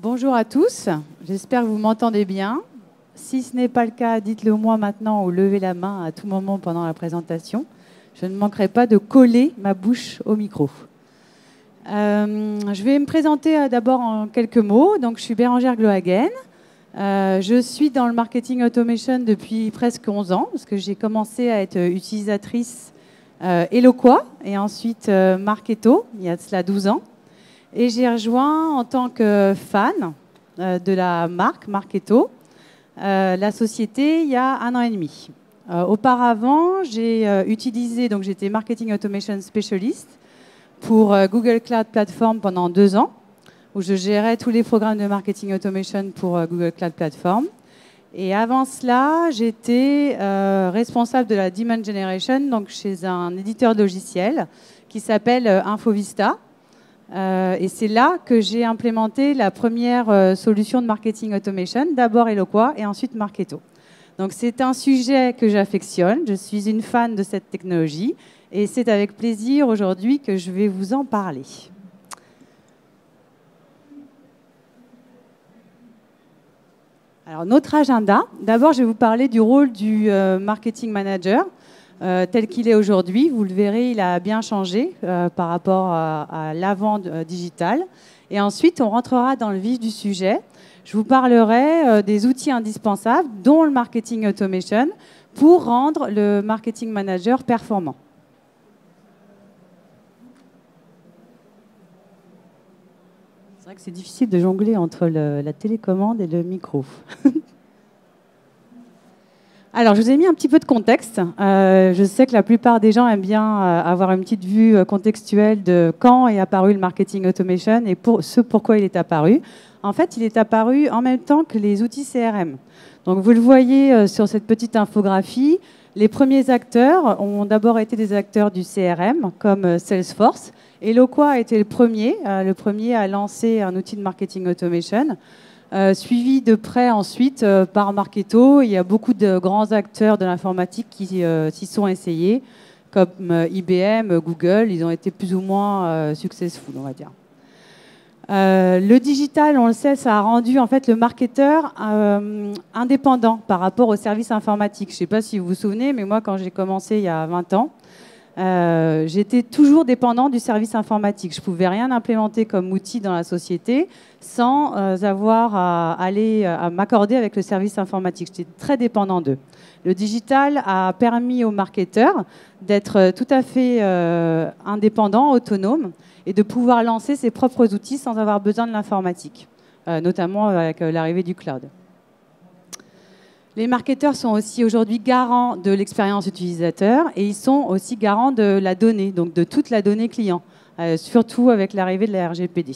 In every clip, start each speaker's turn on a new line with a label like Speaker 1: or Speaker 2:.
Speaker 1: Bonjour à tous, j'espère que vous m'entendez bien. Si ce n'est pas le cas, dites-le moi maintenant ou levez la main à tout moment pendant la présentation. Je ne manquerai pas de coller ma bouche au micro. Je vais me présenter d'abord en quelques mots. Donc, je suis Bérangère Glohagen. Je suis dans le marketing automation depuis presque 11 ans, parce que j'ai commencé à être utilisatrice Eloqua et ensuite Marketo, il y a de cela 12 ans. Et j'ai rejoint en tant que fan de la marque Marketo, la société, il y a 1 an et demi. Auparavant, j'ai utilisé, donc j'étais marketing automation specialist pour Google Cloud Platform pendant 2 ans, où je gérais tous les programmes de marketing automation pour Google Cloud Platform. Et avant cela, j'étais responsable de la demand generation, donc chez un éditeur de logiciel qui s'appelle Infovista. Et c'est là que j'ai implémenté la première solution de marketing automation, d'abord Eloqua et ensuite Marketo. Donc c'est un sujet que j'affectionne, je suis une fan de cette technologie et c'est avec plaisir aujourd'hui que je vais vous en parler. Alors notre agenda, d'abord je vais vous parler du rôle du marketing manager. Tel qu'il est aujourd'hui. Vous le verrez, il a bien changé par rapport à l'avant digital. Et ensuite, on rentrera dans le vif du sujet. Je vous parlerai des outils indispensables, dont le marketing automation, pour rendre le marketing manager performant. C'est vrai que c'est difficile de jongler entre la télécommande et le micro. Alors, je vous ai mis un petit peu de contexte. Je sais que la plupart des gens aiment bien avoir une petite vue contextuelle de quand est apparu le marketing automation et pourquoi il est apparu. En fait, il est apparu en même temps que les outils CRM. Donc, vous le voyez sur cette petite infographie. Les premiers acteurs ont d'abord été des acteurs du CRM, comme Salesforce. Eloqua a été le premier à lancer un outil de marketing automation. Suivi de près ensuite par Marketo. Il y a beaucoup de grands acteurs de l'informatique qui s'y sont essayés, comme IBM, Google. Ils ont été plus ou moins successful, on va dire. Le digital, on le sait, ça a rendu en fait le marketeur indépendant par rapport aux services informatiques. Je ne sais pas si vous vous souvenez, mais moi, quand j'ai commencé il y a 20 ans, j'étais toujours dépendant du service informatique. Je ne pouvais rien implémenter comme outil dans la société sans avoir à aller à m'accorder avec le service informatique. J'étais très dépendant d'eux. Le digital a permis aux marketeurs d'être tout à fait indépendants, autonomes, et de pouvoir lancer ses propres outils sans avoir besoin de l'informatique, notamment avec l'arrivée du cloud. Les marketeurs sont aussi aujourd'hui garants de l'expérience utilisateur et ils sont aussi garants de la donnée, donc de toute la donnée client, surtout avec l'arrivée de la RGPD.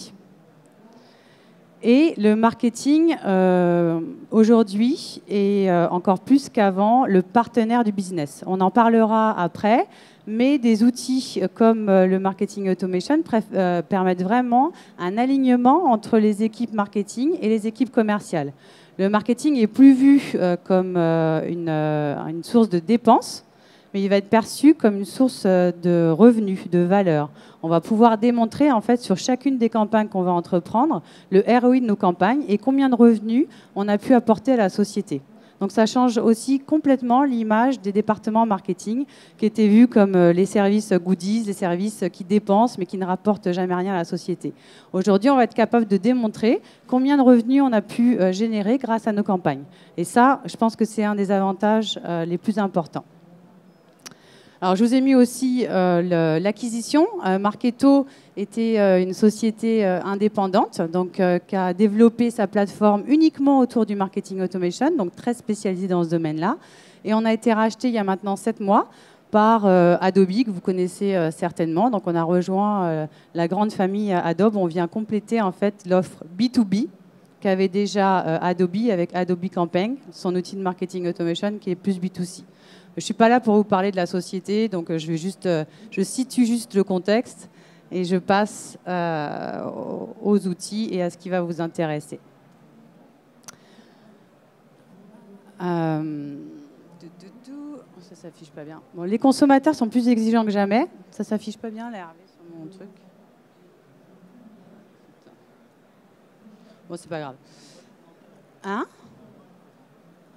Speaker 1: Et le marketing, aujourd'hui, est encore plus qu'avant le partenaire du business. On en parlera après, mais des outils comme le marketing automation permettent vraiment un alignement entre les équipes marketing et les équipes commerciales. Le marketing est plus vu comme une source de dépenses, mais il va être perçu comme une source de revenus, de valeur. On va pouvoir démontrer en fait sur chacune des campagnes qu'on va entreprendre le ROI de nos campagnes et combien de revenus on a pu apporter à la société. Donc ça change aussi complètement l'image des départements marketing qui étaient vus comme les services goodies, les services qui dépensent mais qui ne rapportent jamais rien à la société. Aujourd'hui, on va être capable de démontrer combien de revenus on a pu générer grâce à nos campagnes. Et ça, je pense que c'est un des avantages les plus importants. Alors, je vous ai mis aussi l'acquisition. Marketo était une société indépendante, donc qui a développé sa plateforme uniquement autour du marketing automation, donc très spécialisée dans ce domaine-là. Et on a été racheté il y a maintenant 7 mois par Adobe, que vous connaissez certainement. Donc, on a rejoint la grande famille Adobe. On vient compléter en fait l'offre B2B qu'avait déjà Adobe avec Adobe Campaign, son outil de marketing automation qui est plus B2C. Je ne suis pas là pour vous parler de la société, donc je situe juste le contexte et je passe aux outils et à ce qui va vous intéresser. Ça ne s'affiche pas bien. Bon, les consommateurs sont plus exigeants que jamais. Ça ne s'affiche pas bien, là, Hervé, sur mon truc. Bon, c'est pas grave. Hein?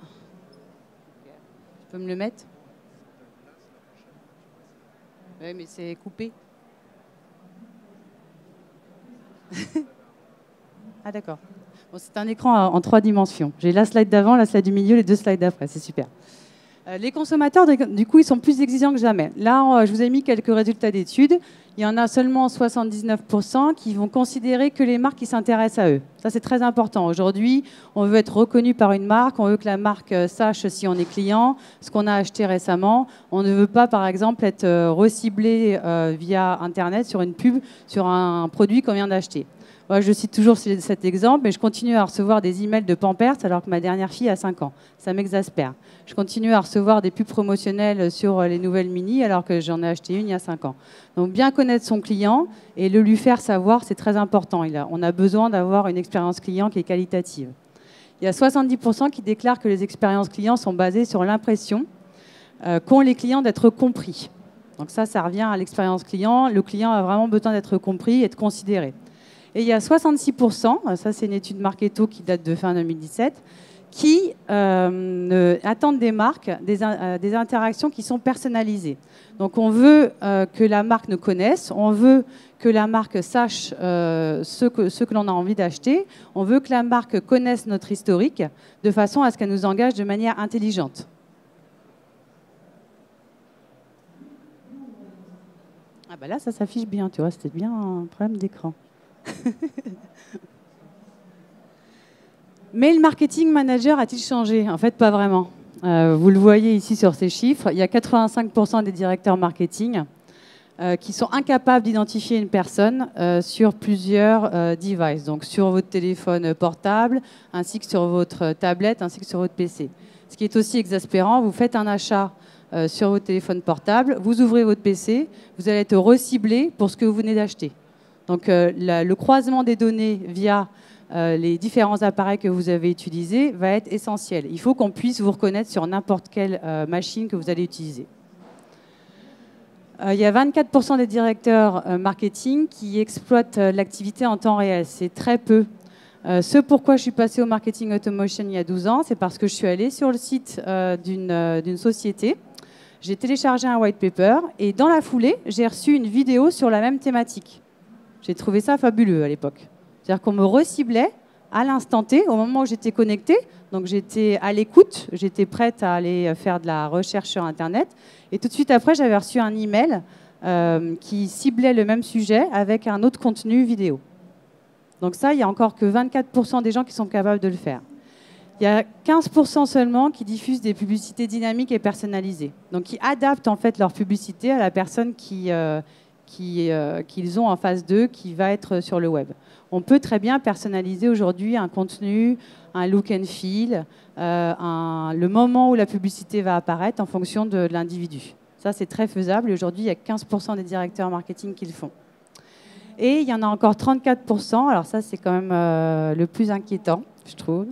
Speaker 1: Tu peux me le mettre? Oui, mais c'est coupé. Ah, d'accord. Bon, c'est un écran en 3 dimensions. J'ai la slide d'avant, la slide du milieu, les 2 slides d'après. C'est super. Les consommateurs, du coup, ils sont plus exigeants que jamais. Là, je vous ai mis quelques résultats d'études. Il y en a seulement 79% qui vont considérer que les marques qui s'intéressent à eux. Ça, c'est très important. Aujourd'hui, on veut être reconnu par une marque, on veut que la marque sache si on est client, ce qu'on a acheté récemment. On ne veut pas, par exemple, être reciblé via Internet sur une pub sur un produit qu'on vient d'acheter. Moi, je cite toujours cet exemple, mais je continue à recevoir des emails de Pampers alors que ma dernière fille a 5 ans. Ça m'exaspère. Je continue à recevoir des pubs promotionnelles sur les nouvelles Mini alors que j'en ai acheté une il y a 5 ans. Donc bien connaître son client et le lui faire savoir, c'est très important. On a besoin d'avoir une expérience client qui est qualitative. Il y a 70% qui déclarent que les expériences clients sont basées sur l'impression qu'ont les clients d'être compris. Donc ça revient à l'expérience client. Le client a vraiment besoin d'être compris et de considéré. Et il y a 66%, ça c'est une étude Marketo qui date de fin 2017, qui attendent des marques des interactions qui sont personnalisées. Donc on veut que la marque nous connaisse, on veut que la marque sache ce que l'on a envie d'acheter, on veut que la marque connaisse notre historique de façon à ce qu'elle nous engage de manière intelligente. Ah bah là ça s'affiche bien, tu vois, c'était bien un problème d'écran. Mais le marketing manager a-t-il changé? En fait, pas vraiment. Vous le voyez ici sur ces chiffres. Il y a 85% des directeurs marketing qui sont incapables d'identifier une personne sur plusieurs devices, donc sur votre téléphone portable, ainsi que sur votre tablette, ainsi que sur votre PC. Ce qui est aussi exaspérant, vous faites un achat sur votre téléphone portable, vous ouvrez votre PC, vous allez être reciblé pour ce que vous venez d'acheter. Donc le croisement des données via les différents appareils que vous avez utilisés va être essentiel. Il faut qu'on puisse vous reconnaître sur n'importe quelle machine que vous allez utiliser. Il y a 24% des directeurs marketing qui exploitent l'activité en temps réel. C'est très peu. Ce pourquoi je suis passée au marketing automation il y a 12 ans, c'est parce que je suis allée sur le site d'une société. J'ai téléchargé un white paper et dans la foulée, j'ai reçu une vidéo sur la même thématique. J'ai trouvé ça fabuleux à l'époque. C'est-à-dire qu'on me reciblait à l'instant T, au moment où j'étais connectée. Donc j'étais à l'écoute, j'étais prête à aller faire de la recherche sur Internet. Et tout de suite après, j'avais reçu un email qui ciblait le même sujet avec un autre contenu vidéo. Donc ça, il n'y a encore que 24% des gens qui sont capables de le faire. Il y a 15% seulement qui diffusent des publicités dynamiques et personnalisées. Donc qui adaptent en fait leur publicité à la personne qu'ils ont en face d'eux qui va être sur le web. On peut très bien personnaliser aujourd'hui un contenu, un look and feel, le moment où la publicité va apparaître en fonction de l'individu. Ça, c'est très faisable. Et aujourd'hui, il y a 15% des directeurs marketing qui le font. Et il y en a encore 34%, alors ça, c'est quand même le plus inquiétant, je trouve,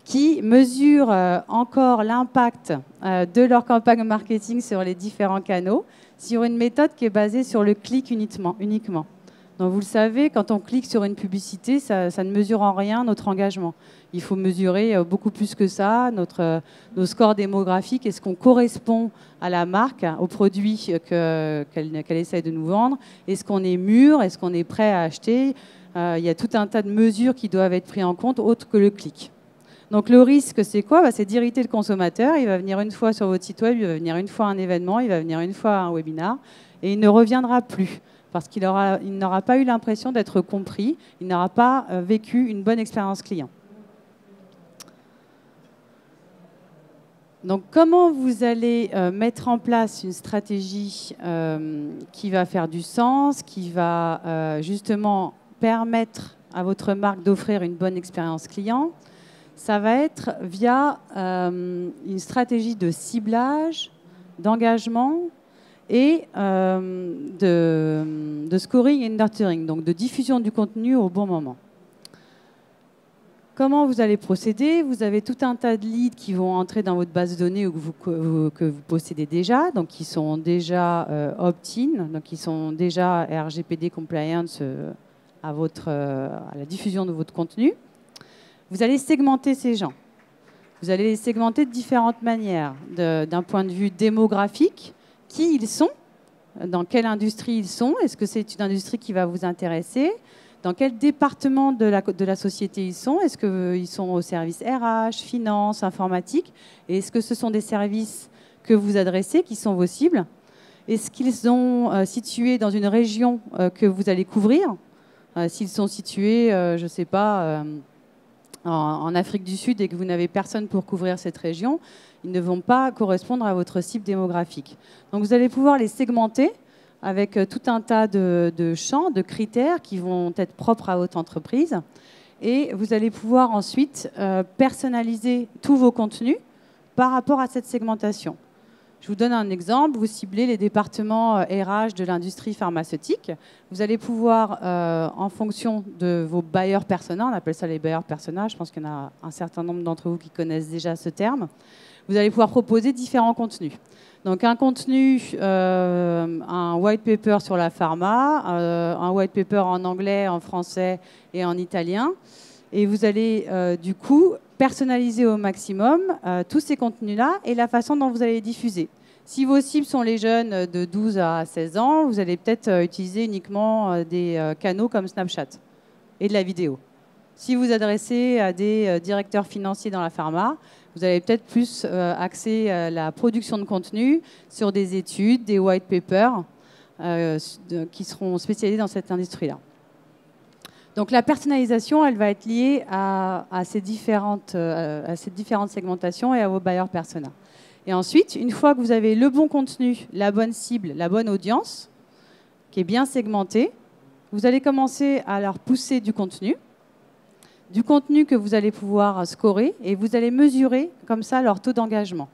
Speaker 1: qui mesurent encore l'impact de leur campagne marketing sur les différents canaux, sur une méthode qui est basée sur le clic uniquement. Donc vous le savez, quand on clique sur une publicité, ça ne mesure en rien notre engagement. Il faut mesurer beaucoup plus que ça, nos scores démographiques, est-ce qu'on correspond à la marque, au produit qu'elle essaie de nous vendre, est-ce qu'on est mûr, est-ce qu'on est prêt à acheter. Il y a tout un tas de mesures qui doivent être prises en compte, autres que le clic. Donc le risque, c'est quoi? C'est d'irriter le consommateur. Il va venir une fois sur votre site web, il va venir une fois à un événement, il va venir une fois à un webinar, et il ne reviendra plus parce qu'il n'aura pas eu l'impression d'être compris, il n'aura pas vécu une bonne expérience client. Donc comment vous allez mettre en place une stratégie qui va faire du sens, qui va justement permettre à votre marque d'offrir une bonne expérience client? Ça va être via une stratégie de ciblage, d'engagement et de scoring et nurturing, donc de diffusion du contenu au bon moment. Comment vous allez procéder? Vous avez tout un tas de leads qui vont entrer dans votre base de données que vous possédez déjà, donc qui sont déjà opt-in, donc qui sont déjà RGPD compliance à la diffusion de votre contenu. Vous allez segmenter ces gens. Vous allez les segmenter de différentes manières. D'un point de vue démographique, qui ils sont, dans quelle industrie ils sont, est-ce que c'est une industrie qui va vous intéresser, dans quel département de la société ils sont, est-ce qu'ils sont au service RH, finance, informatique, et est-ce que ce sont des services que vous adressez, qui sont vos cibles? Est-ce qu'ils sont situés dans une région que vous allez couvrir? S'ils sont situés, je ne sais pas, en Afrique du Sud et que vous n'avez personne pour couvrir cette région, ils ne vont pas correspondre à votre cible démographique. Donc vous allez pouvoir les segmenter avec tout un tas de champs, de critères qui vont être propres à votre entreprise. Et vous allez pouvoir ensuite personnaliser tous vos contenus par rapport à cette segmentation. Je vous donne un exemple. Vous ciblez les départements RH de l'industrie pharmaceutique. Vous allez pouvoir, en fonction de vos buyers persona, on appelle ça les buyers persona, je pense qu'il y en a un certain nombre d'entre vous qui connaissent déjà ce terme, vous allez pouvoir proposer différents contenus. Donc un contenu, un white paper sur la pharma, un white paper en anglais, en français et en italien. Et vous allez du coup personnaliser au maximum tous ces contenus-là et la façon dont vous allez les diffuser. Si vos cibles sont les jeunes de 12 à 16 ans, vous allez peut-être utiliser uniquement des canaux comme Snapchat et de la vidéo. Si vous adressez à des directeurs financiers dans la pharma, vous allez peut-être plus axer la production de contenu sur des études, des white papers qui seront spécialisés dans cette industrie-là. Donc la personnalisation, elle va être liée à ces différentes segmentations et à vos buyers persona. Et ensuite, une fois que vous avez le bon contenu, la bonne cible, la bonne audience, qui est bien segmentée, vous allez commencer à leur pousser du contenu que vous allez pouvoir scorer, et vous allez mesurer comme ça leur taux d'engagement.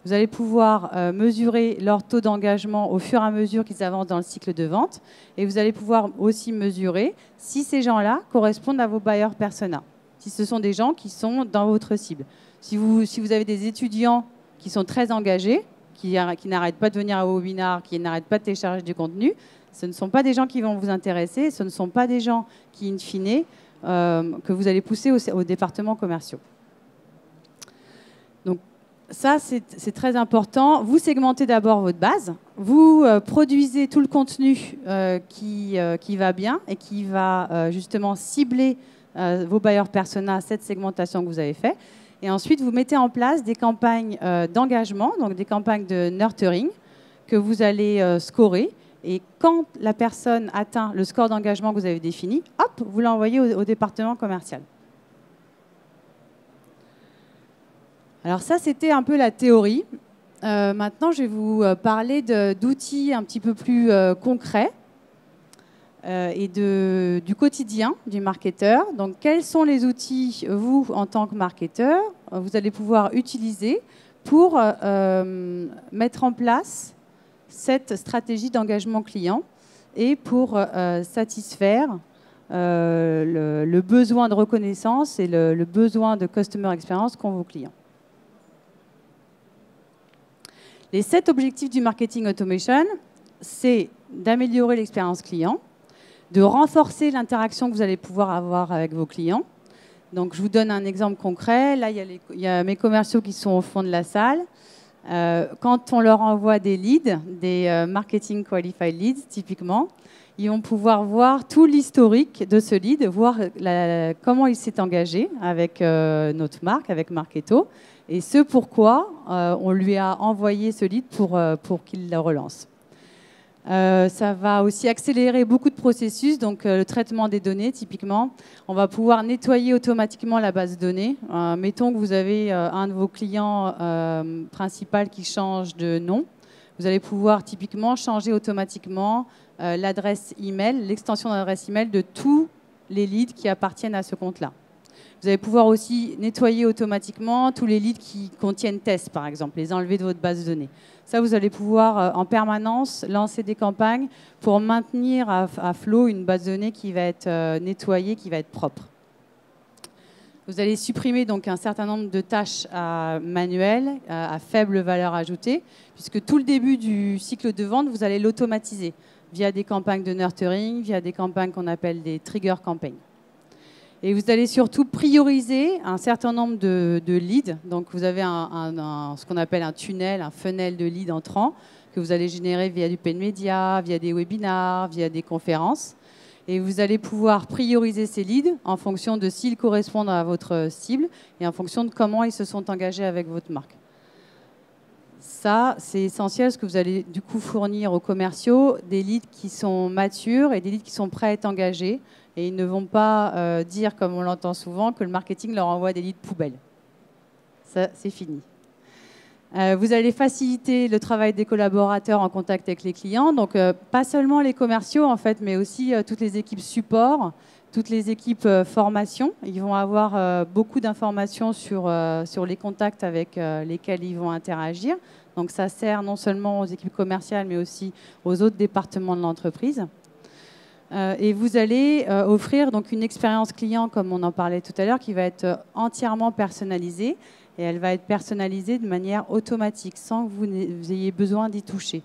Speaker 1: Vous allez pouvoir mesurer leur taux d'engagement au fur et à mesure qu'ils avancent dans le cycle de vente, et vous allez pouvoir aussi mesurer si ces gens-là correspondent à vos buyers persona, si ce sont des gens qui sont dans votre cible. Si vous avez des étudiants qui sont très engagés, qui n'arrêtent pas de venir à vos webinars, qui n'arrêtent pas de télécharger du contenu, ce ne sont pas des gens qui vont vous intéresser, ce ne sont pas des gens qui, in fine, que vous allez pousser aux départements commerciaux. Donc ça, c'est très important. Vous segmentez d'abord votre base, vous produisez tout le contenu qui va bien et qui va justement cibler vos buyers persona, cette segmentation que vous avez faite. Et ensuite, vous mettez en place des campagnes d'engagement, donc des campagnes de nurturing que vous allez scorer. Et quand la personne atteint le score d'engagement que vous avez défini, hop, vous l'envoyez au département commercial. Alors ça, c'était un peu la théorie. Maintenant, je vais vous parler d'outils un petit peu plus concrets et du quotidien du marketeur. Donc, quels sont les outils, vous, en tant que marketeur, vous allez pouvoir utiliser pour mettre en place cette stratégie d'engagement client et pour satisfaire le besoin de reconnaissance et le besoin de customer experience qu'ont vos clients. Les 7 objectifs du marketing automation, c'est d'améliorer l'expérience client, de renforcer l'interaction que vous allez pouvoir avoir avec vos clients. Donc, je vous donne un exemple concret. Là, il y a mes commerciaux qui sont au fond de la salle. Quand on leur envoie des leads, des marketing qualified leads, typiquement, ils vont pouvoir voir tout l'historique de ce lead, voir comment il s'est engagé avec notre marque, avec Marketo, et ce pourquoi on lui a envoyé ce lead pour qu'il le relance. Ça va aussi accélérer beaucoup de processus, donc le traitement des données, typiquement. On va pouvoir nettoyer automatiquement la base de données. Mettons que vous avez un de vos clients principaux qui change de nom. Vous allez pouvoir typiquement changer automatiquement l'adresse email, l'extension d'adresse email de tous les leads qui appartiennent à ce compte-là. Vous allez pouvoir aussi nettoyer automatiquement tous les leads qui contiennent test, par exemple, les enlever de votre base de données. Ça, vous allez pouvoir en permanence lancer des campagnes pour maintenir à flot une base de données qui va être nettoyée, qui va être propre. Vous allez supprimer donc un certain nombre de tâches manuelles à faible valeur ajoutée, puisque tout le début du cycle de vente, vous allez l'automatiser via des campagnes de nurturing, via des campagnes qu'on appelle des trigger campaigns. Et vous allez surtout prioriser un certain nombre de leads. Donc, vous avez ce qu'on appelle un tunnel, un funnel de leads entrants que vous allez générer via du paid media, via des webinars, via des conférences. Et vous allez pouvoir prioriser ces leads en fonction de s'ils correspondent à votre cible et en fonction de comment ils se sont engagés avec votre marque. Ça, c'est essentiel parce que vous allez du coup fournir aux commerciaux des leads qui sont matures et des leads qui sont prêts à être engagés. Et ils ne vont pas dire, comme on l'entend souvent, que le marketing leur envoie des leads poubelles. Ça, c'est fini. Vous allez faciliter le travail des collaborateurs en contact avec les clients. Donc, pas seulement les commerciaux, en fait, mais aussi toutes les équipes support, toutes les équipes formation. Ils vont avoir beaucoup d'informations sur les contacts avec lesquels ils vont interagir. Donc, ça sert non seulement aux équipes commerciales, mais aussi aux autres départements de l'entreprise. Et vous allez offrir donc une expérience client, comme on en parlait tout à l'heure, qui va être entièrement personnalisée. Et elle va être personnalisée de manière automatique, sans que vous ayez besoin d'y toucher.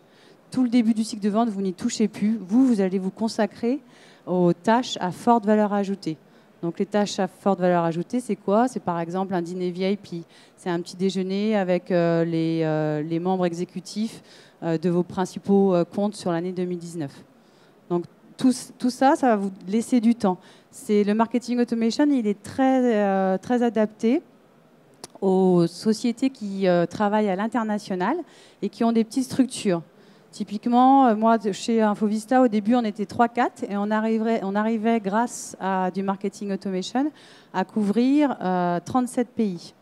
Speaker 1: Tout le début du cycle de vente, vous n'y touchez plus. Vous allez vous consacrer aux tâches à forte valeur ajoutée. Donc les tâches à forte valeur ajoutée, c'est quoi? C'est par exemple un dîner VIP. C'est un petit déjeuner avec les membres exécutifs de vos principaux comptes sur l'année 2019. Donc tout ça, ça va vous laisser du temps. Le marketing automation, il est très adapté aux sociétés qui travaillent à l'international et qui ont des petites structures. Typiquement, moi, chez Infovista, au début, on était 3-4 et on arrivait, grâce à du marketing automation, à couvrir 37 pays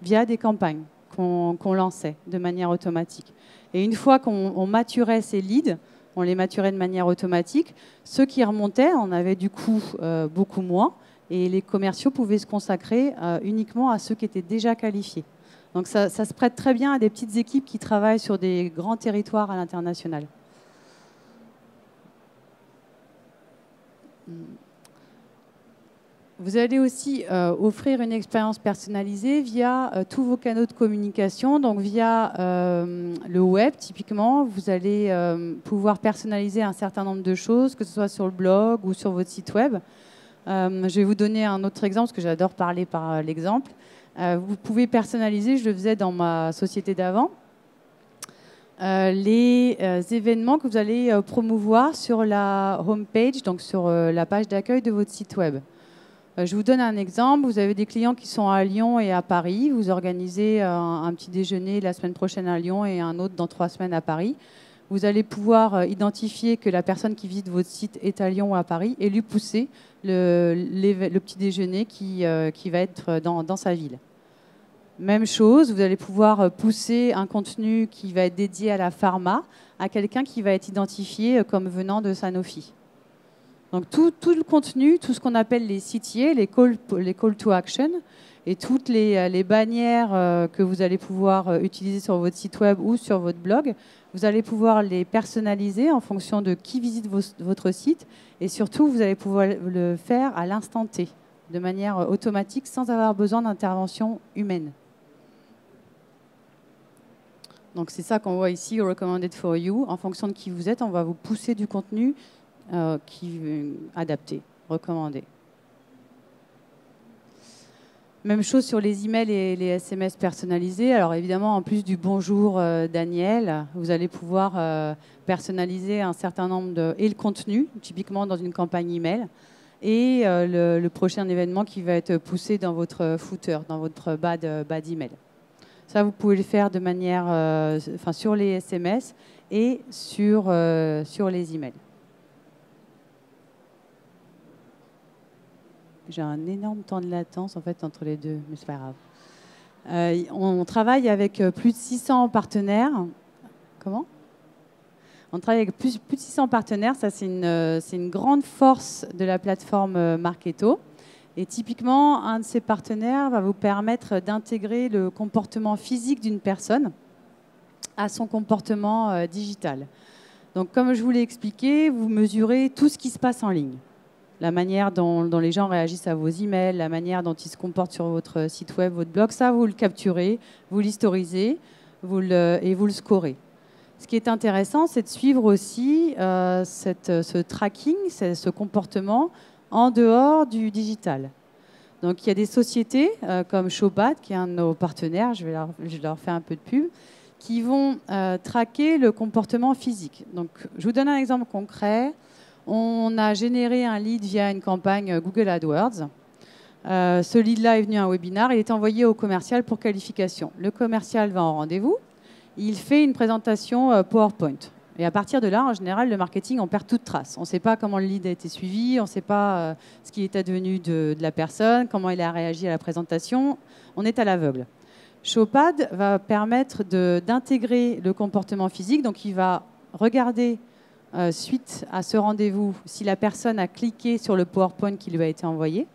Speaker 1: via des campagnes qu'on lançait de manière automatique. Et une fois qu'on maturait ces leads, on les maturait de manière automatique, ceux qui remontaient, on avait du coup beaucoup moins. Et les commerciaux pouvaient se consacrer uniquement à ceux qui étaient déjà qualifiés. Donc ça se prête très bien à des petites équipes qui travaillent sur des grands territoires à l'international. Vous allez aussi offrir une expérience personnalisée via tous vos canaux de communication. Donc via le web, typiquement, vous allez pouvoir personnaliser un certain nombre de choses, que ce soit sur le blog ou sur votre site web. Je vais vous donner un autre exemple, parce que j'adore parler par l'exemple. Vous pouvez personnaliser, je le faisais dans ma société d'avant, les événements que vous allez promouvoir sur la homepage, donc sur la page d'accueil de votre site web. Je vous donne un exemple. Vous avez des clients qui sont à Lyon et à Paris. Vous organisez un petit déjeuner la semaine prochaine à Lyon et un autre dans 3 semaines à Paris. Vous allez pouvoir identifier que la personne qui visite votre site est à Lyon ou à Paris et lui pousser le petit déjeuner qui va être dans sa ville. Même chose, vous allez pouvoir pousser un contenu qui va être dédié à la pharma à quelqu'un qui va être identifié comme venant de Sanofi. Donc tout le contenu, tout ce qu'on appelle les CTA, les call to action, et toutes les bannières que vous allez pouvoir utiliser sur votre site web ou sur votre blog, vous allez pouvoir les personnaliser en fonction de qui visite votre site. Et surtout, vous allez pouvoir le faire à l'instant T, de manière automatique, sans avoir besoin d'intervention humaine. Donc c'est ça qu'on voit ici, Recommended for You. En fonction de qui vous êtes, on va vous pousser du contenu qui est adapté, recommandé. Même chose sur les emails et les SMS personnalisés. Alors évidemment, en plus du bonjour Daniel, vous allez pouvoir personnaliser un certain nombre et le contenu, typiquement dans une campagne email, et le prochain événement qui va être poussé dans votre footer, dans votre bas d'email. Ça, vous pouvez le faire de manière, sur les SMS et sur les emails. J'ai un énorme temps de latence en fait entre les deux, mais c'est pas grave. On travaille avec plus de 600 partenaires. Comment? On travaille avec plus de 600 partenaires. Ça, c'est une grande force de la plateforme Marketo. Et typiquement, un de ces partenaires va vous permettre d'intégrer le comportement physique d'une personne à son comportement digital. Donc, comme je vous l'ai expliqué, vous mesurez tout ce qui se passe en ligne. La manière dont les gens réagissent à vos emails, la manière dont ils se comportent sur votre site web, votre blog, ça, vous le capturez, vous l'historisez et vous le scorez. Ce qui est intéressant, c'est de suivre aussi ce tracking, ce comportement en dehors du digital. Donc il y a des sociétés comme Showpad, qui est un de nos partenaires, je leur fais un peu de pub, qui vont traquer le comportement physique. Donc je vous donne un exemple concret. On a généré un lead via une campagne Google AdWords. Ce lead-là est venu à un webinar, il est envoyé au commercial pour qualification. Le commercial va en rendez-vous, il fait une présentation PowerPoint. Et à partir de là, en général, le marketing, on perd toute trace. On ne sait pas comment le lead a été suivi, on ne sait pas ce qui est advenu de la personne, comment il a réagi à la présentation. On est à l'aveugle. Showpad va permettre d'intégrer le comportement physique. Donc, il va regarder, suite à ce rendez-vous, si la personne a cliqué sur le PowerPoint qui lui a été envoyé,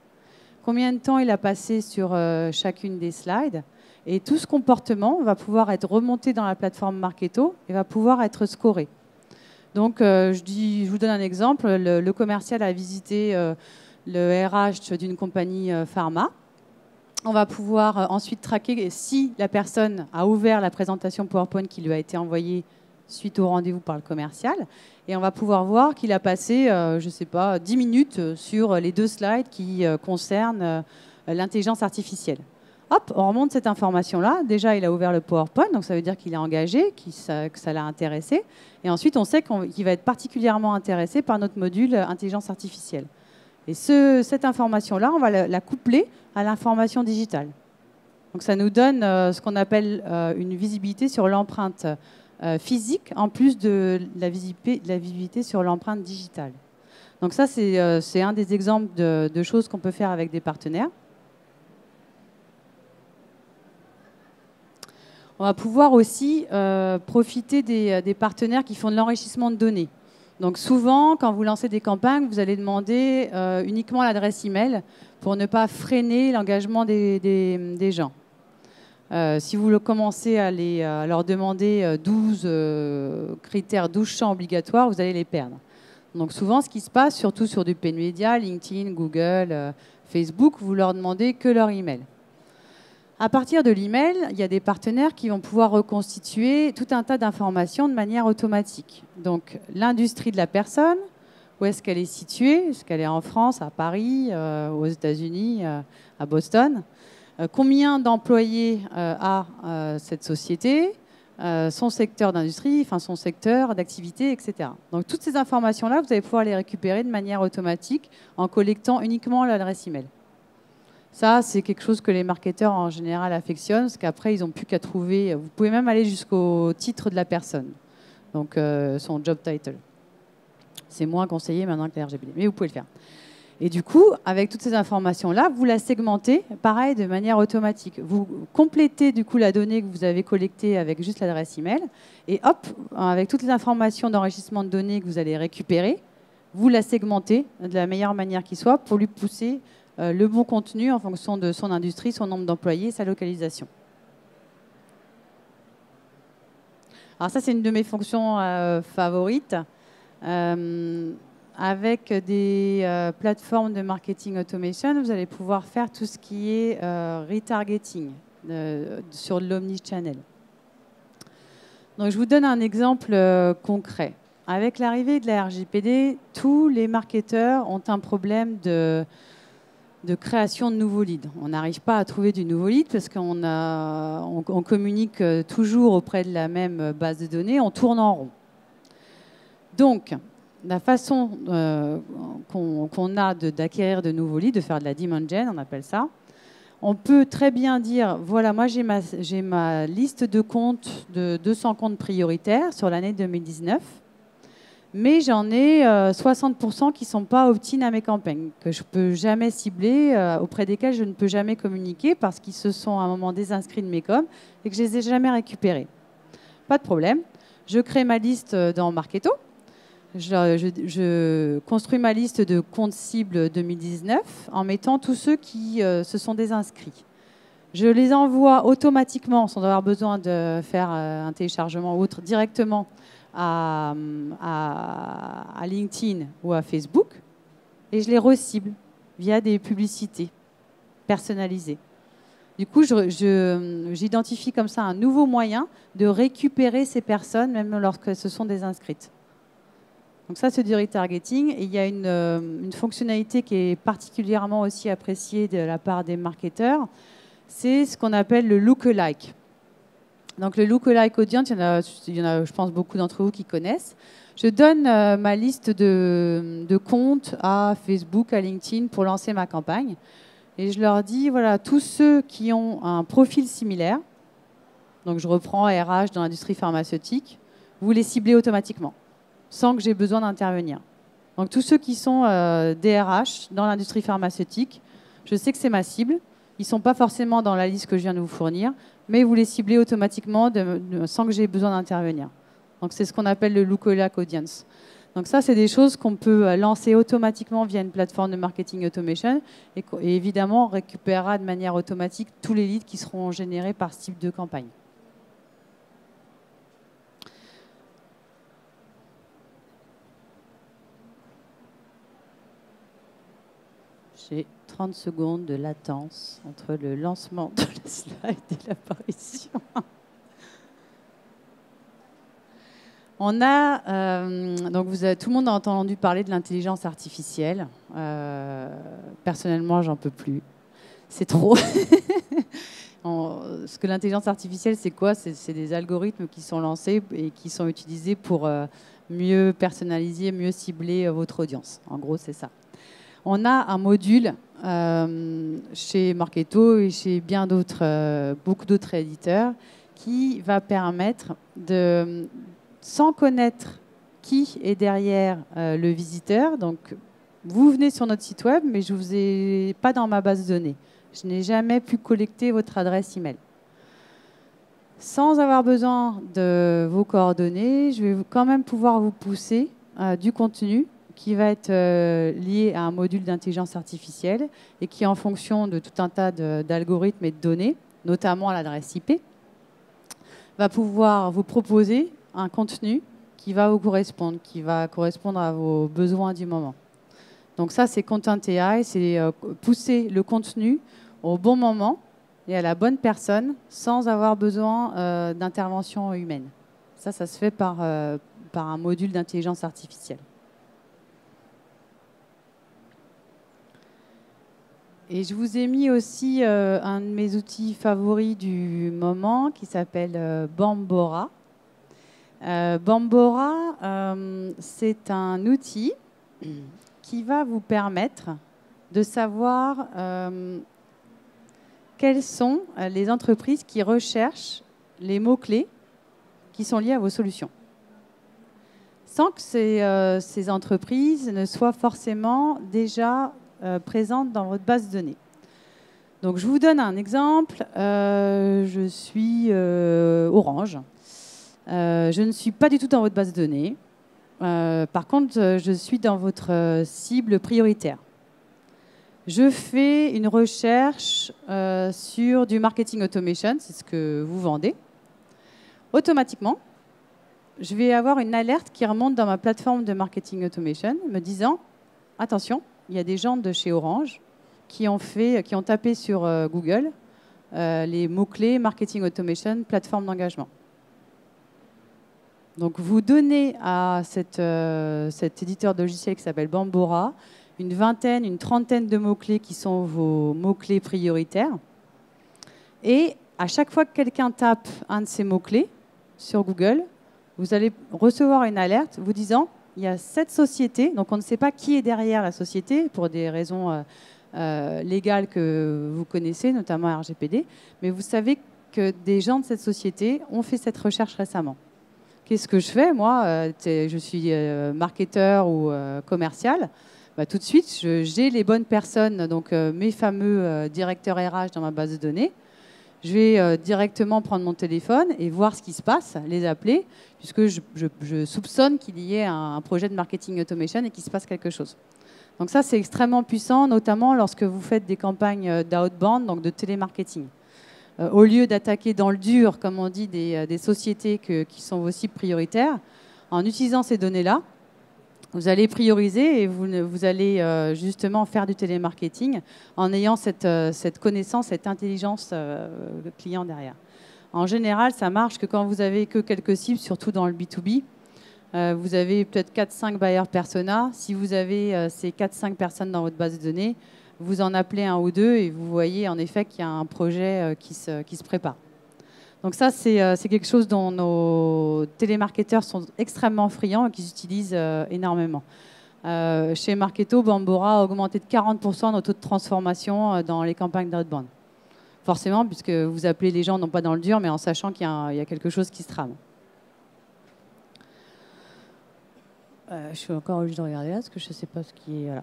Speaker 1: combien de temps il a passé sur chacune des slides. Et tout ce comportement va pouvoir être remonté dans la plateforme Marketo et va pouvoir être scoré. Donc, je vous donne un exemple. Le commercial a visité le RH d'une compagnie pharma. On va pouvoir ensuite traquer si la personne a ouvert la présentation PowerPoint qui lui a été envoyée suite au rendez-vous par le commercial. Et on va pouvoir voir qu'il a passé, je ne sais pas, 10 minutes sur les 2 slides qui concernent l'intelligence artificielle. Hop, on remonte cette information-là. Déjà, il a ouvert le PowerPoint, donc ça veut dire qu'il est engagé, que ça l'a intéressé. Et ensuite, on sait qu'il va être particulièrement intéressé par notre module intelligence artificielle. Et cette information-là, on va la coupler à l'information digitale. Donc ça nous donne ce qu'on appelle une visibilité sur l'empreinte physique, en plus de la visibilité sur l'empreinte digitale. Donc ça, c'est un des exemples de choses qu'on peut faire avec des partenaires. On va pouvoir aussi profiter des partenaires qui font de l'enrichissement de données. Donc souvent, quand vous lancez des campagnes, vous allez demander uniquement l'adresse email pour ne pas freiner l'engagement des gens. Si vous commencez à leur demander 12 critères, 12 champs obligatoires, vous allez les perdre. Donc souvent, ce qui se passe, surtout sur du paid media, LinkedIn, Google, Facebook, vous leur demandez que leur email. À partir de l'email, il y a des partenaires qui vont pouvoir reconstituer tout un tas d'informations de manière automatique. Donc, l'industrie de la personne, où est-ce qu'elle est située? Est-ce qu'elle est en France, à Paris, aux États-Unis, à Boston? Combien d'employés a cette société? Son secteur d'industrie, enfin son secteur d'activité, etc. Donc, toutes ces informations-là, vous allez pouvoir les récupérer de manière automatique en collectant uniquement l'adresse email. Ça, c'est quelque chose que les marketeurs en général affectionnent, parce qu'après, ils n'ont plus qu'à trouver. Vous pouvez même aller jusqu'au titre de la personne, donc son job title. C'est moins conseillé maintenant que les RGPD, mais vous pouvez le faire. Et du coup, avec toutes ces informations-là, vous la segmentez, pareil, de manière automatique. Vous complétez du coup la donnée que vous avez collectée avec juste l'adresse email, et hop, avec toutes les informations d'enrichissement de données que vous allez récupérer, vous la segmentez de la meilleure manière qui soit pour lui pousser le bon contenu en fonction de son industrie, son nombre d'employés, sa localisation. Alors ça, c'est une de mes fonctions favorites. Avec des plateformes de marketing automation, vous allez pouvoir faire tout ce qui est retargeting sur l'omnichannel. Donc, je vous donne un exemple concret. Avec l'arrivée de la RGPD, tous les marketeurs ont un problème de création de nouveaux leads. On n'arrive pas à trouver du nouveau lead parce qu'on communique toujours auprès de la même base de données, on tourne en rond. Donc, la façon qu'on a d'acquérir de nouveaux leads, de faire de la demand gen, on appelle ça, on peut très bien dire, voilà, moi j'ai ma liste de comptes, de 200 comptes prioritaires sur l'année 2019, mais j'en ai 60% qui ne sont pas opt-in à mes campagnes, que je ne peux jamais cibler, auprès desquels je ne peux jamais communiquer parce qu'ils se sont à un moment désinscrits de mes coms et que je ne les ai jamais récupérés. Pas de problème. Je crée ma liste dans Marketo. Je construis ma liste de comptes cibles 2019 en mettant tous ceux qui se sont désinscrits. Je les envoie automatiquement, sans avoir besoin de faire un téléchargement ou autre, directement à LinkedIn ou à Facebook, et je les recible via des publicités personnalisées. Du coup, j'identifie comme ça un nouveau moyen de récupérer ces personnes, même lorsqu'elles se sont désinscrites. Donc ça, c'est du retargeting. Et il y a une fonctionnalité qui est particulièrement aussi appréciée de la part des marketeurs, c'est ce qu'on appelle le lookalike. Donc le lookalike audience, il y en a, je pense, beaucoup d'entre vous qui connaissent. Je donne ma liste de comptes à Facebook, à LinkedIn pour lancer ma campagne. Et je leur dis, voilà, tous ceux qui ont un profil similaire, donc je reprends RH dans l'industrie pharmaceutique, vous les ciblez automatiquement, sans que j'ai besoin d'intervenir. Donc tous ceux qui sont DRH dans l'industrie pharmaceutique, je sais que c'est ma cible. Ils ne sont pas forcément dans la liste que je viens de vous fournir, mais vous les ciblez automatiquement sans que j'ai besoin d'intervenir. Donc c'est ce qu'on appelle le lookalike audience. Donc ça, c'est des choses qu'on peut lancer automatiquement via une plateforme de marketing automation et évidemment, on récupérera de manière automatique tous les leads qui seront générés par ce type de campagne. J'ai 30 secondes de latence entre le lancement de la slide et l'apparition. On a, donc tout le monde a entendu parler de l'intelligence artificielle. Personnellement, j'en peux plus. C'est trop. Ce que l'intelligence artificielle, c'est quoi? C'est des algorithmes qui sont lancés et qui sont utilisés pour mieux personnaliser, mieux cibler votre audience. En gros, c'est ça. On a un module chez Marketo et chez bien d'autres, beaucoup d'autres éditeurs qui va permettre de, sans connaître qui est derrière le visiteur, donc vous venez sur notre site web, mais je ne vous ai pas dans ma base de données. Je n'ai jamais pu collecter votre adresse email. Sans avoir besoin de vos coordonnées, je vais quand même pouvoir vous pousser du contenu qui va être lié à un module d'intelligence artificielle et qui, en fonction de tout un tas d'algorithmes et de données, notamment à l'adresse IP, va pouvoir vous proposer un contenu qui va vous correspondre, qui va correspondre à vos besoins du moment. Donc ça, c'est Content AI, c'est pousser le contenu au bon moment et à la bonne personne sans avoir besoin d'intervention humaine. Ça se fait par un module d'intelligence artificielle. Et je vous ai mis aussi un de mes outils favoris du moment qui s'appelle Bambora. Bambora, c'est un outil qui va vous permettre de savoir quelles sont les entreprises qui recherchent les mots-clés qui sont liés à vos solutions. Sans que ces entreprises ne soient forcément déjà présentes dans votre base de données. Donc, je vous donne un exemple. Je suis Orange. Je ne suis pas du tout dans votre base de données. Par contre, je suis dans votre cible prioritaire. Je fais une recherche sur du marketing automation, c'est ce que vous vendez. Automatiquement, je vais avoir une alerte qui remonte dans ma plateforme de marketing automation me disant « Attention, il y a des gens de chez Orange qui ont tapé sur Google les mots-clés marketing automation, plateforme d'engagement ». Donc, vous donnez à cet éditeur de logiciel qui s'appelle Bambora une vingtaine, une trentaine de mots-clés qui sont vos mots-clés prioritaires. Et à chaque fois que quelqu'un tape un de ces mots-clés sur Google, vous allez recevoir une alerte vous disant il y a cette société, donc on ne sait pas qui est derrière la société pour des raisons légales que vous connaissez, notamment RGPD, mais vous savez que des gens de cette société ont fait cette recherche récemment. Qu'est-ce que je fais, moi? Je suis marketeur ou commercial. Bah, tout de suite, j'ai les bonnes personnes, donc mes fameux directeurs RH dans ma base de données. Je vais directement prendre mon téléphone et voir ce qui se passe, les appeler, puisque je soupçonne qu'il y ait un projet de marketing automation et qu'il se passe quelque chose. Donc ça, c'est extrêmement puissant, notamment lorsque vous faites des campagnes d'outbound, donc de télémarketing. Au lieu d'attaquer dans le dur, comme on dit, des sociétés qui sont vos cibles prioritaires, en utilisant ces données-là, vous allez prioriser et vous allez justement faire du télémarketing en ayant cette connaissance, cette intelligence client derrière. En général, ça marche que quand vous avez que quelques cibles, surtout dans le B2B, Vous avez peut-être 4-5 buyers persona. Si vous avez ces 4-5 personnes dans votre base de données, vous en appelez un ou deux et vous voyez en effet qu'il y a un projet qui se prépare. Donc ça, c'est quelque chose dont nos télémarketeurs sont extrêmement friands et qu'ils utilisent énormément. Chez Marketo, Bambora a augmenté de 40% notre taux de transformation dans les campagnes d'outbound. Forcément, puisque vous appelez les gens non pas dans le dur, mais en sachant qu'il y a quelque chose qui se trame. Je suis encore obligée de regarder là, parce que je ne sais pas ce qui est... Voilà.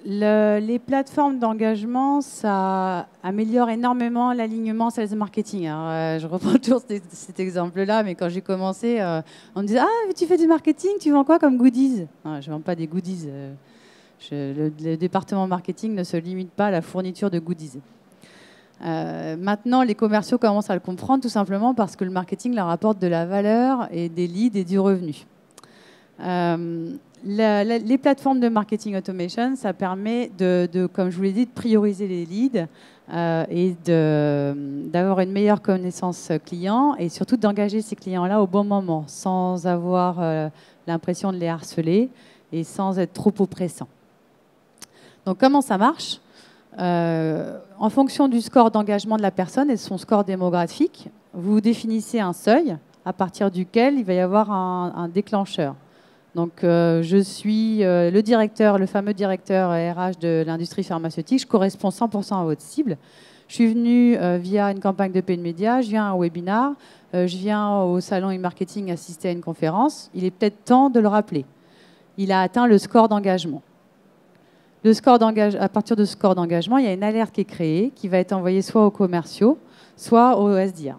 Speaker 1: Les plateformes d'engagement, ça améliore énormément l'alignement sales marketing. Alors, je reprends toujours cet exemple-là, mais quand j'ai commencé, on me disait « Ah, tu fais du marketing, tu vends quoi comme goodies ?» Je ne vends pas des goodies. Le département marketing ne se limite pas à la fourniture de goodies. Maintenant, les commerciaux commencent à le comprendre tout simplement parce que le marketing leur apporte de la valeur et des leads et du revenu. Les plateformes de marketing automation, ça permet comme je vous l'ai dit, de prioriser les leads et d'avoir une meilleure connaissance client et surtout d'engager ces clients-là au bon moment sans avoir l'impression de les harceler et sans être trop oppressant. Donc comment ça marche ? En fonction du score d'engagement de la personne et de son score démographique, vous définissez un seuil à partir duquel il va y avoir un déclencheur. Donc, je suis le fameux directeur RH de l'industrie pharmaceutique. Je corresponds 100% à votre cible. Je suis venue via une campagne de paid media, je viens à un webinar, je viens au salon e-marketing assister à une conférence. Il est peut-être temps de le rappeler. Il a atteint le score d'engagement. À partir de ce score d'engagement, il y a une alerte qui est créée, qui va être envoyée soit aux commerciaux, soit aux SDR.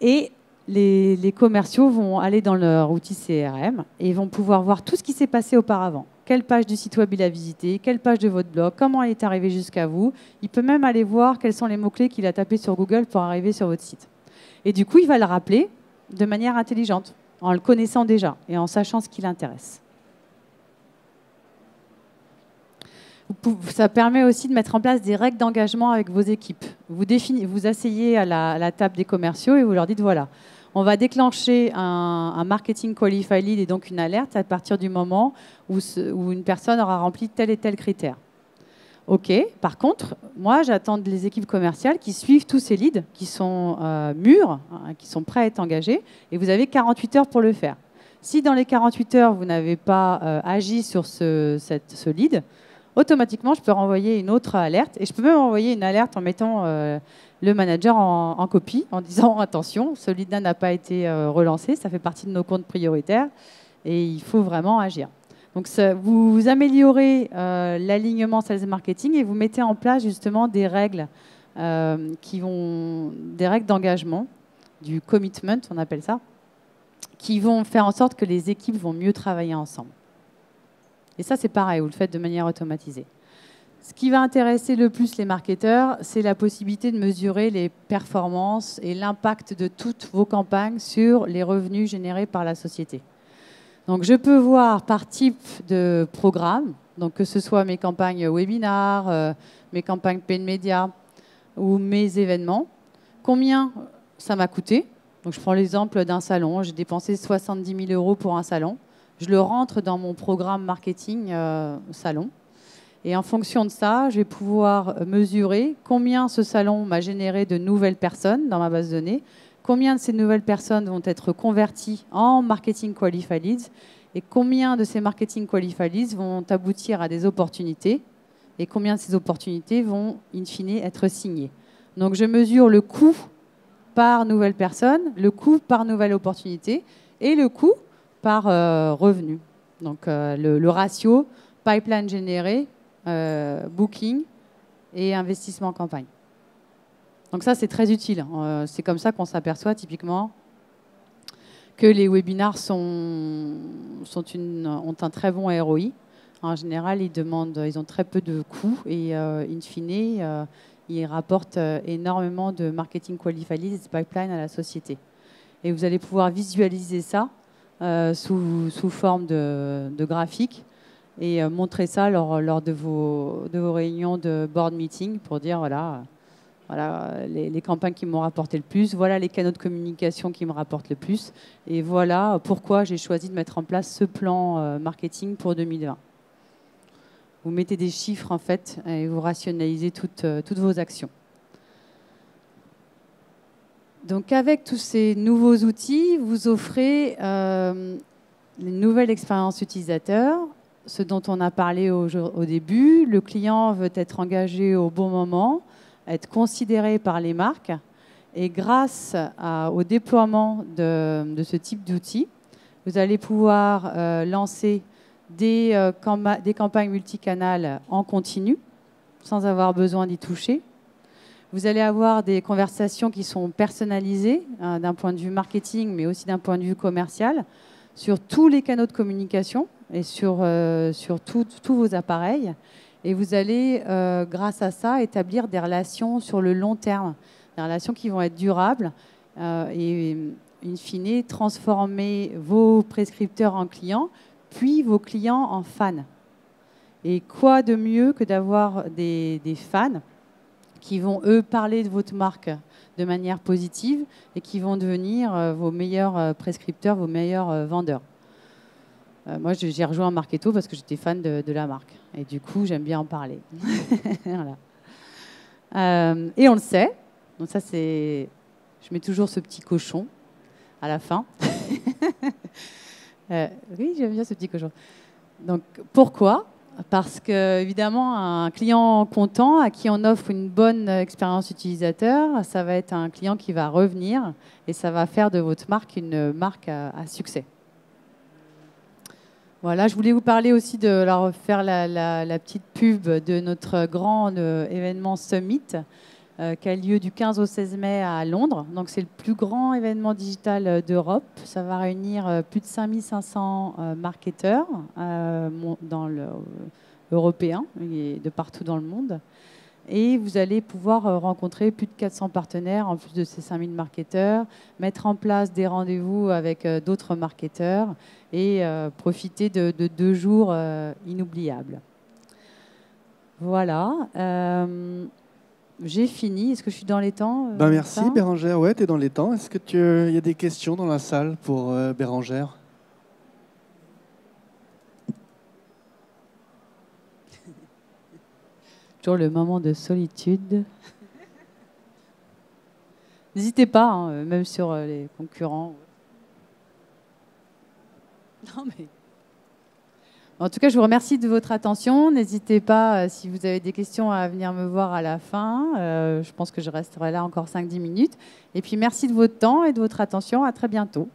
Speaker 1: Et les commerciaux vont aller dans leur outil CRM et vont pouvoir voir tout ce qui s'est passé auparavant. Quelle page du site web il a visité, quelle page de votre blog, comment il est arrivé jusqu'à vous. Il peut même aller voir quels sont les mots-clés qu'il a tapés sur Google pour arriver sur votre site. Et du coup, il va le rappeler de manière intelligente, en le connaissant déjà et en sachant ce qui l'intéresse. Ça permet aussi de mettre en place des règles d'engagement avec vos équipes. Vous asseyez à la table des commerciaux et vous leur dites, voilà, on va déclencher un marketing qualified lead et donc une alerte à partir du moment où une personne aura rempli tel et tel critère. OK, par contre, moi, j'attends les équipes commerciales qui suivent tous ces leads, qui sont mûrs, qui sont prêts à être engagés, et vous avez 48 heures pour le faire. Si dans les 48 heures, vous n'avez pas agi sur ce lead, automatiquement, je peux renvoyer une autre alerte. Et je peux même envoyer une alerte en mettant le manager en copie, en disant « Attention, ce lead-là n'a pas été relancé, ça fait partie de nos comptes prioritaires et il faut vraiment agir. » Donc, vous améliorez l'alignement sales marketing et vous mettez en place justement des règles des règles d'engagement, du commitment, on appelle ça, qui vont faire en sorte que les équipes vont mieux travailler ensemble. Et ça, c'est pareil, vous le faites de manière automatisée. Ce qui va intéresser le plus les marketeurs, c'est la possibilité de mesurer les performances et l'impact de toutes vos campagnes sur les revenus générés par la société. Donc, je peux voir par type de programme, donc que ce soit mes campagnes webinars, mes campagnes paid media ou mes événements, combien ça m'a coûté. Donc, je prends l'exemple d'un salon. J'ai dépensé 70 000 € pour un salon. Je le rentre dans mon programme marketing salon. Et en fonction de ça, je vais pouvoir mesurer combien ce salon m'a généré de nouvelles personnes dans ma base de données, combien de ces nouvelles personnes vont être converties en marketing qualified leads et combien de ces marketing qualified leads vont aboutir à des opportunités et combien de ces opportunités vont, in fine, être signées. Donc, je mesure le coût par nouvelle personne, le coût par nouvelle opportunité et le coût par revenu. Donc, le ratio pipeline généré, booking et investissement en campagne. Donc ça, c'est très utile. C'est comme ça qu'on s'aperçoit typiquement que les webinars ont un très bon ROI. En général, ils ont très peu de coûts et in fine, ils rapportent énormément de marketing qualified leads pipeline à la société. Et vous allez pouvoir visualiser ça sous forme de graphique et montrer ça lors de vos réunions de board meeting pour dire, voilà, voilà les campagnes qui m'ont rapporté le plus, voilà les canaux de communication qui me rapportent le plus, et voilà pourquoi j'ai choisi de mettre en place ce plan marketing pour 2020. Vous mettez des chiffres en fait et vous rationalisez toutes vos actions. Donc avec tous ces nouveaux outils, vous offrez une nouvelle expérience utilisateur, ce dont on a parlé au début. Le client veut être engagé au bon moment, être considéré par les marques. Et grâce au déploiement de ce type d'outils, vous allez pouvoir lancer des campagnes multicanales en continu, sans avoir besoin d'y toucher. Vous allez avoir des conversations qui sont personnalisées d'un point de vue marketing, mais aussi d'un point de vue commercial, sur tous les canaux de communication et sur tous vos appareils. Et vous allez, grâce à ça, établir des relations sur le long terme, des relations qui vont être durables et, in fine, transformer vos prescripteurs en clients, puis vos clients en fans. Et quoi de mieux que d'avoir des fans qui vont, eux, parler de votre marque de manière positive et qui vont devenir vos meilleurs prescripteurs, vos meilleurs vendeurs. Moi, j'ai rejoint Marketo parce que j'étais fan de la marque. Et du coup, j'aime bien en parler. Voilà. Et on le sait. Donc ça, c'est... Je mets toujours ce petit cochon à la fin. Oui, j'aime bien ce petit cochon. Donc, pourquoi ? Parce que, évidemment, un client content à qui on offre une bonne expérience utilisateur, ça va être un client qui va revenir et ça va faire de votre marque une marque à succès. Voilà, je voulais vous parler aussi de faire la petite pub de notre grand événement Summit qui a lieu du 15 au 16 mai à Londres. Donc, c'est le plus grand événement digital d'Europe. Ça va réunir plus de 5500 marketeurs européens et de partout dans le monde. Et vous allez pouvoir rencontrer plus de 400 partenaires, en plus de ces 5000 marketeurs, mettre en place des rendez-vous avec d'autres marketeurs et profiter de 2 jours inoubliables. Voilà. J'ai fini. Est-ce que je suis dans les temps
Speaker 2: merci Bérangère, ouais, tu es dans les temps. Est-ce qu'il y a des questions dans la salle pour Bérangère ?
Speaker 1: Toujours le moment de solitude. N'hésitez pas, hein, même sur les concurrents. Non, mais... En tout cas, je vous remercie de votre attention. N'hésitez pas, si vous avez des questions, à venir me voir à la fin. Je pense que je resterai là encore 5-10 minutes. Et puis, merci de votre temps et de votre attention. À très bientôt.